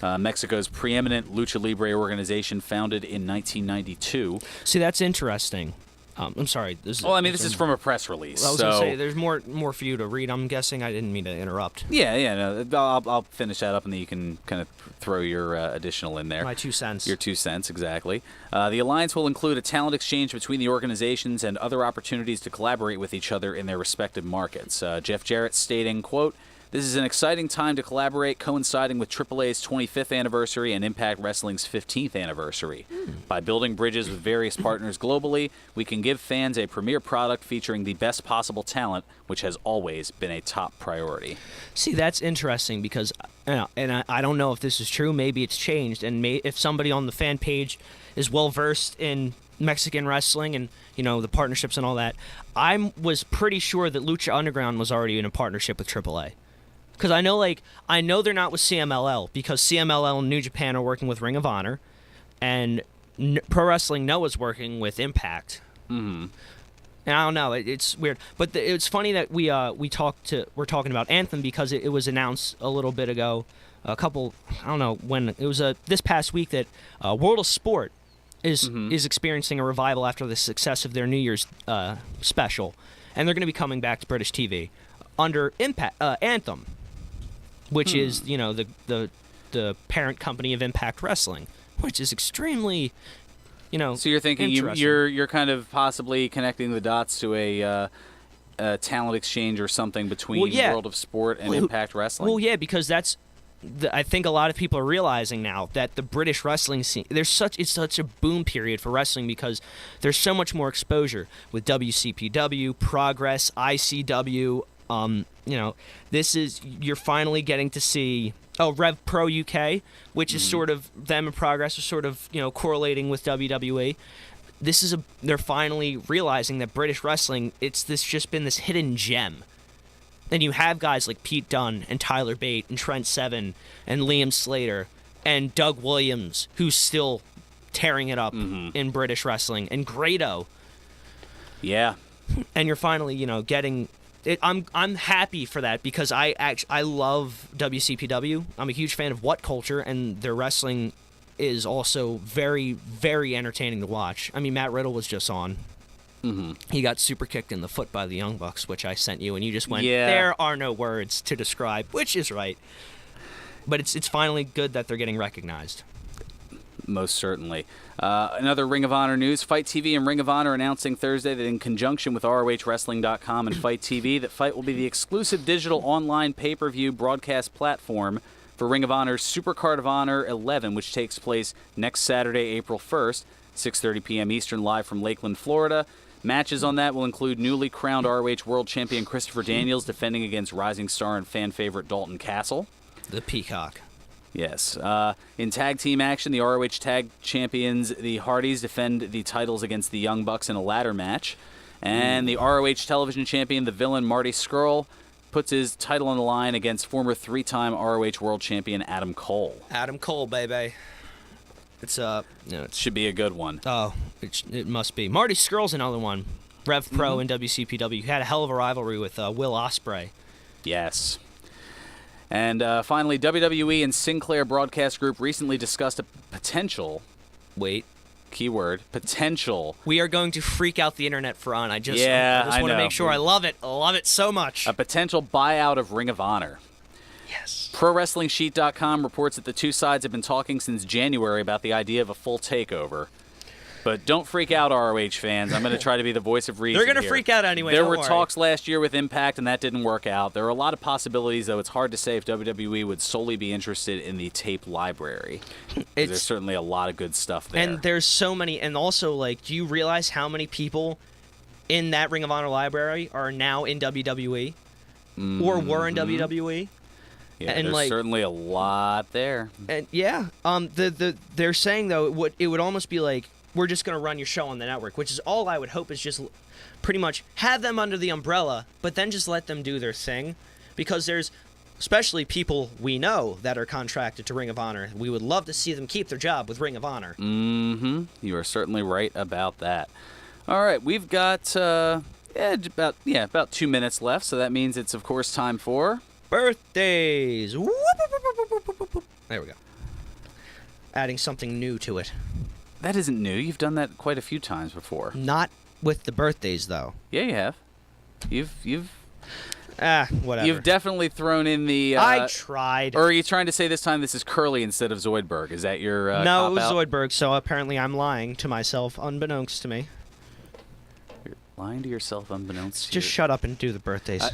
Mexico's preeminent Lucha Libre organization founded in 1992. See, that's interesting. I'm sorry. This is from a press release. I was going to say, there's more for you to read. I'm guessing. I didn't mean to interrupt. Yeah. No, I'll finish that up, and then you can kind of throw your additional in there. My 2 cents. Your 2 cents, exactly. The alliance will include a talent exchange between the organizations and other opportunities to collaborate with each other in their respective markets. Jeff Jarrett stating, quote, "This is an exciting time to collaborate, coinciding with AAA's 25th anniversary and Impact Wrestling's 15th anniversary. By building bridges with various partners globally, we can give fans a premier product featuring the best possible talent, which has always been a top priority." See, that's interesting because, and I don't know if this is true. Maybe it's changed, and if somebody on the fan page is well versed in Mexican wrestling and the partnerships and all that, I was pretty sure that Lucha Underground was already in a partnership with AAA. Because I know they're not with CMLL because CMLL and New Japan are working with Ring of Honor, and Pro Wrestling Noah's working with Impact. Mm-hmm. And I don't know, it's weird, but it's funny that we're talking about Anthem because it was announced a little bit ago, I don't know when it was this past week that World of Sport is experiencing a revival after the success of their New Year's special, and they're going to be coming back to British TV under Anthem, which is the parent company of Impact Wrestling, which is extremely So you're thinking you're kind of possibly connecting the dots to a talent exchange or something between World of Sport and Impact Wrestling. Well, yeah, because I think a lot of people are realizing now that the British wrestling scene, it's such a boom period for wrestling because there's so much more exposure with WCPW, Progress, ICW. You're finally getting to see Rev Pro UK, which is sort of them and Progress are sort of correlating with WWE. They're finally realizing that British wrestling, it's just been this hidden gem. And you have guys like Pete Dunne and Tyler Bate and Trent Seven and Liam Slater and Doug Williams, who's still tearing it up in British wrestling, and Grado. Yeah. And you're finally, getting it. I'm happy for that because I love WCPW. I'm a huge fan of What Culture, and their wrestling is also very, very entertaining to watch. I mean, Matt Riddle was just on. He got super kicked in the foot by the Young Bucks, which I sent you, and you just went, there are no words to describe, which is right. But it's finally good that they're getting recognized. Most certainly. Another Ring of Honor news. Fight TV and Ring of Honor announcing Thursday that in conjunction with ROHWrestling.com and Fight TV, that Fight will be the exclusive digital online pay-per-view broadcast platform for Ring of Honor's Supercard of Honor 11, which takes place next Saturday, April 1st, 6:30 p.m. Eastern, live from Lakeland, Florida. Matches on that will include newly crowned ROH World Champion Christopher Daniels defending against rising star and fan favorite Dalton Castle. The Peacock. Yes. In tag team action, the ROH Tag Champions, the Hardys, defend the titles against the Young Bucks in a ladder match. And the ROH Television Champion, the villain Marty Scurll, puts his title on the line against former three-time ROH World Champion Adam Cole. Adam Cole, baby. It's it should be a good one. Oh, it must be. Marty Scurll's another one. Rev Pro and WCPW had a hell of a rivalry with Will Ospreay. Yes. And finally, WWE and Sinclair Broadcast Group recently discussed a potential. Keyword potential. We are going to freak out the internet, Fearon. I just want to make sure I love it. I love it so much. A potential buyout of Ring of Honor. Yes. ProWrestlingSheet.com reports that the two sides have been talking since January about the idea of a full takeover. But don't freak out, ROH fans. I'm going to try to be the voice of reason. They're going to freak out anyway. There were talks last year with Impact, and that didn't work out. There are a lot of possibilities, though. It's hard to say if WWE would solely be interested in the tape library. There's certainly a lot of good stuff there. And there's so many. And also, do you realize how many people in that Ring of Honor library are now in WWE or were in WWE? Yeah, and there's certainly a lot there. And they're saying though it would almost be like, we're just going to run your show on the network, which is all I would hope is just pretty much have them under the umbrella, but then just let them do their thing, because there's especially people we know that are contracted to Ring of Honor. We would love to see them keep their job with Ring of Honor. You are certainly right about that. All right, we've got about 2 minutes left, so that means it's of course time for birthdays. There we go. Adding something new to it. That isn't new. You've done that quite a few times before. Not with the birthdays, though. Yeah, you have. You've whatever. You've definitely thrown in the... I tried. Or are you trying to say this time this is Curly instead of Zoidberg? Is that your No, it was cop-out? Zoidberg, so apparently I'm lying to myself, unbeknownst to me. You're lying to yourself unbeknownst to you. Just shut up and do the birthdays.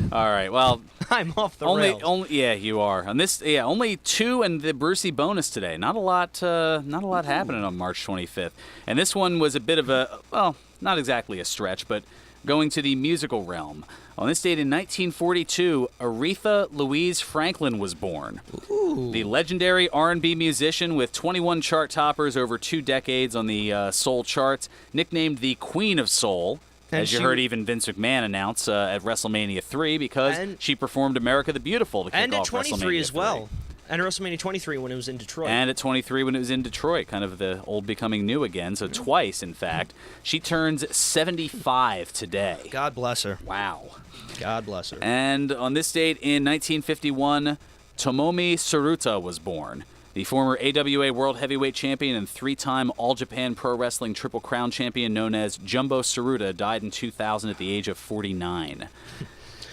All right, well... I'm off the rails. Yeah, you are. On this, only 2 and the Brucey bonus today. Not a lot happening on March 25th. And this one was a bit of a, well, not exactly a stretch, but going to the musical realm. On this date in 1942, Aretha Louise Franklin was born. Ooh. The legendary R&B musician with 21 chart toppers over 2 decades on the soul charts, nicknamed the Queen of Soul. As you heard even Vince McMahon announce at WrestleMania 3, because she performed America the Beautiful to kick and off at 23 WrestleMania as well. And at WrestleMania 23 when it was in Detroit. And at 23 when it was in Detroit, kind of the old becoming new again. So twice, in fact. She turns 75 today. God bless her. Wow. God bless her. And on this date in 1951, Tomomi Tsuruta was born. The former AWA World Heavyweight Champion and 3-time All Japan Pro Wrestling Triple Crown Champion known as Jumbo Tsuruta died in 2000 at the age of 49.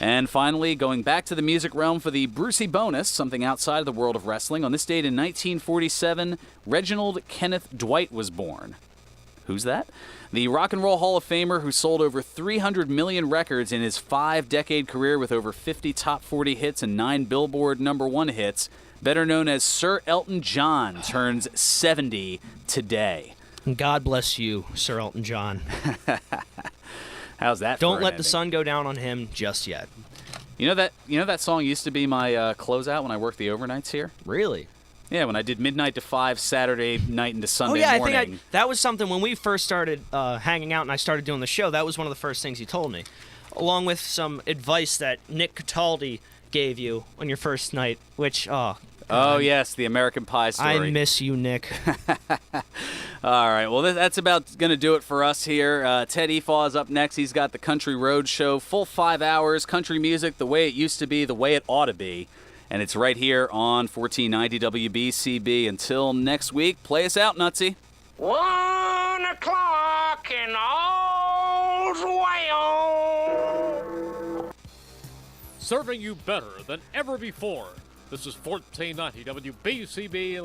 And finally, going back to the music realm for the Brucey bonus, something outside of the world of wrestling, on this date in 1947, Reginald Kenneth Dwight was born. Who's that? The Rock and Roll Hall of Famer who sold over 300 million records in his 5-decade career with over 50 top 40 hits and 9 Billboard #1 hits, better known as Sir Elton John, turns 70 today. God bless you, Sir Elton John. How's that? Don't let the sun go down on him just yet. You know that song used to be my closeout when I worked the overnights here? Really? Yeah, when I did midnight to 5 Saturday night into Sunday morning. I think that was something when we first started hanging out and I started doing the show. That was one of the first things you told me, along with some advice that Nick Cataldi gave you on your first night, which Oh, yes, the American Pie story. I miss you, Nick. All right, well, that's about going to do it for us here. Ted Efaw is up next. He's got the Country Road Show, full 5 hours, country music the way it used to be, the way it ought to be. And it's right here on 1490 WBCB. Until next week, play us out, Nutsy. 1 o'clock in all's well. Serving you better than ever before. This is 1490 WBCB.